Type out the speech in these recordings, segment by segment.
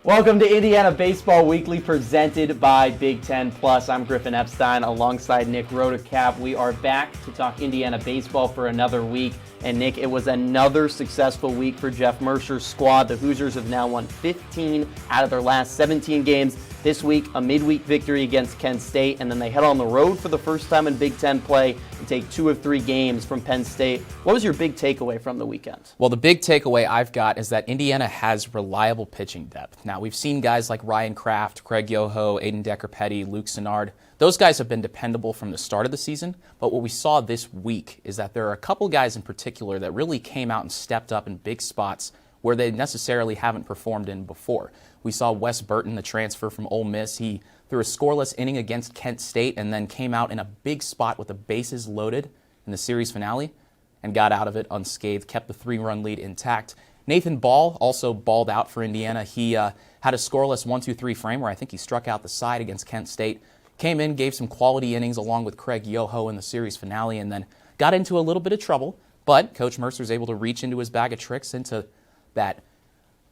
Welcome to Indiana Baseball Weekly, presented by Big Ten Plus. I'm Griffin Epstein alongside Nick Rodecap. We are back to talk Indiana baseball for another week. And Nick, it was another successful week for Jeff Mercer's squad. The Hoosiers have now won 15 out of their last 17 games. This week, a midweek victory against Penn State, and then they head on the road for the first time in Big Ten play and take 2 of 3 games from Penn State. What was your big takeaway from the weekend? Well, the big takeaway I've got is that Indiana has reliable pitching depth. Now, we've seen guys like Ryan Kraft, Craig Yoho, Aiden Decker-Petty, Luke Sennard. Those guys have been dependable from the start of the season, but what we saw this week is that there are a couple guys in particular that really came out and stepped up in big spots where they necessarily haven't performed in before. We saw Wes Burton, the transfer from Ole Miss. He threw a scoreless inning against Kent State and then came out in a big spot with the bases loaded in the series finale and got out of it unscathed, kept the 3-run lead intact. Nathan Ball also balled out for Indiana. He had a scoreless 1-2-3 frame where I think he struck out the side against Kent State. Came in, gave some quality innings along with Craig Yoho in the series finale, and then got into a little bit of trouble. But Coach Mercer was able to reach into his bag of tricks, into that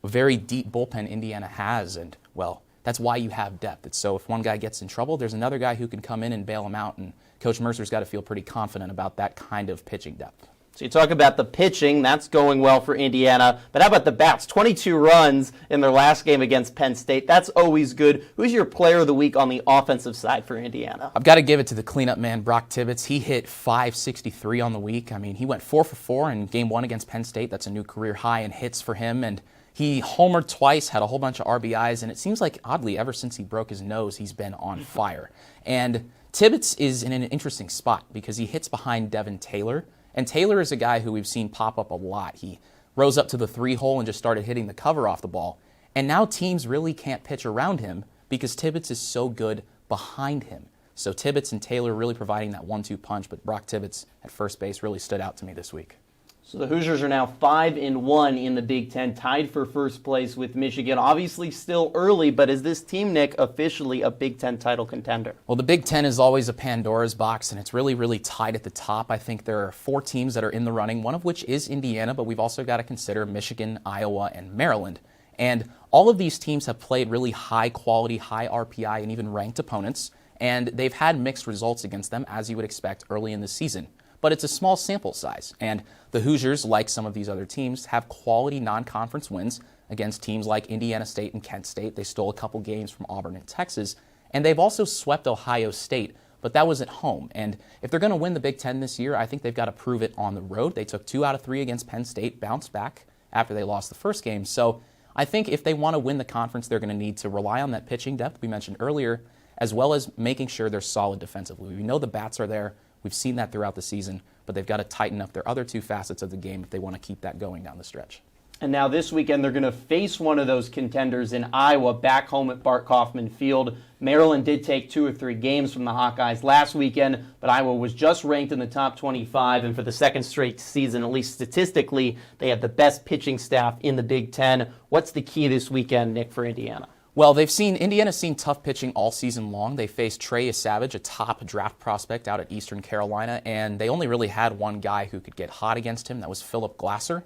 very deep bullpen Indiana has, and, well, that's why you have depth. It's so if one guy gets in trouble, there's another guy who can come in and bail him out, and Coach Mercer's got to feel pretty confident about that kind of pitching depth. So you talk about the pitching, that's going well for Indiana. But how about the bats? 22 runs in their last game against Penn State. That's always good. Who's your player of the week on the offensive side for Indiana? I've got to give it to the cleanup man, Brock Tibbetts. He hit .563 on the week. I mean, he went 4 for 4 in Game 1 against Penn State. That's a new career high in hits for him. And he homered twice, had a whole bunch of RBIs, and it seems like, oddly, ever since he broke his nose, he's been on fire. And Tibbetts is in an interesting spot because he hits behind Devin Taylor. And Taylor is a guy who we've seen pop up a lot. He rose up to the 3-hole and just started hitting the cover off the ball. And now teams really can't pitch around him because Tibbetts is so good behind him. So Tibbetts and Taylor really providing that 1-2 punch, but Brock Tibbetts at first base really stood out to me this week. So the Hoosiers are now 5-1 in the Big Ten, tied for first place with Michigan. Obviously still early, but is this team, Nick, officially a Big Ten title contender? Well, the Big Ten is always a Pandora's box, and it's really, really tied at the top. I think there are 4 teams that are in the running, one of which is Indiana, but we've also got to consider Michigan, Iowa, and Maryland. And all of these teams have played really high-quality, high RPI, and even ranked opponents, and they've had mixed results against them, as you would expect early in the season. But it's a small sample size, and the Hoosiers, like some of these other teams, have quality non-conference wins against teams like Indiana State and Kent State. They stole a couple games from Auburn and Texas, and they've also swept Ohio State, but that was at home. And if they're going to win the Big Ten this year, I think they've got to prove it on the road. They took 2 out of 3 against Penn State, bounced back after they lost the first game. So I think if they want to win the conference, they're going to need to rely on that pitching depth we mentioned earlier, as well as making sure they're solid defensively. We know the bats are there. We've seen that throughout the season, but they've got to tighten up their other 2 facets of the game if they want to keep that going down the stretch. And now this weekend, they're going to face one of those contenders in Iowa, back home at Bart Kaufman Field. Maryland did take 2 or 3 games from the Hawkeyes last weekend, but Iowa was just ranked in the top 25, and for the second straight season, at least statistically, they have the best pitching staff in the Big Ten. What's the key this weekend, Nick, for Indiana? Well, Indiana's seen tough pitching all season long. They faced Trey Savage, a top draft prospect out at Eastern Carolina, and they only really had one guy who could get hot against him. That was Philip Glasser.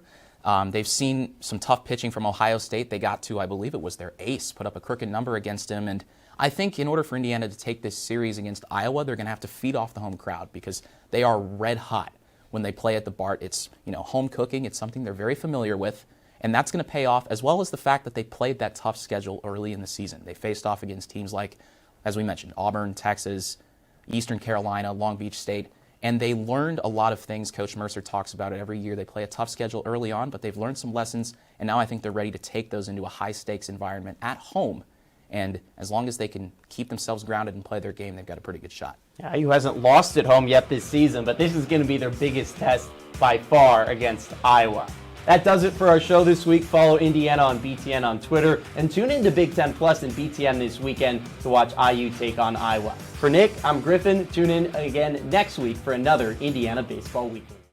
They've seen some tough pitching from Ohio State. They got to, I believe it was their ace, put up a crooked number against him. And I think in order for Indiana to take this series against Iowa, they're going to have to feed off the home crowd because they are red hot when they play at the Bart. It's, home cooking. It's something they're very familiar with. And that's going to pay off, as well as the fact that they played that tough schedule early in the season. They faced off against teams like, as we mentioned, Auburn, Texas, Eastern Carolina, Long Beach State, and they learned a lot of things. Coach Mercer talks about it every year. They play a tough schedule early on, but they've learned some lessons, and now I think they're ready to take those into a high-stakes environment at home. And as long as they can keep themselves grounded and play their game, they've got a pretty good shot. Yeah, who hasn't lost at home yet this season, but this is going to be their biggest test by far against Iowa. That does it for our show this week. Follow Indiana on BTN on Twitter and tune in to Big Ten Plus and BTN this weekend to watch IU take on Iowa. For Nick, I'm Griffin. Tune in again next week for another Indiana Baseball Weekly.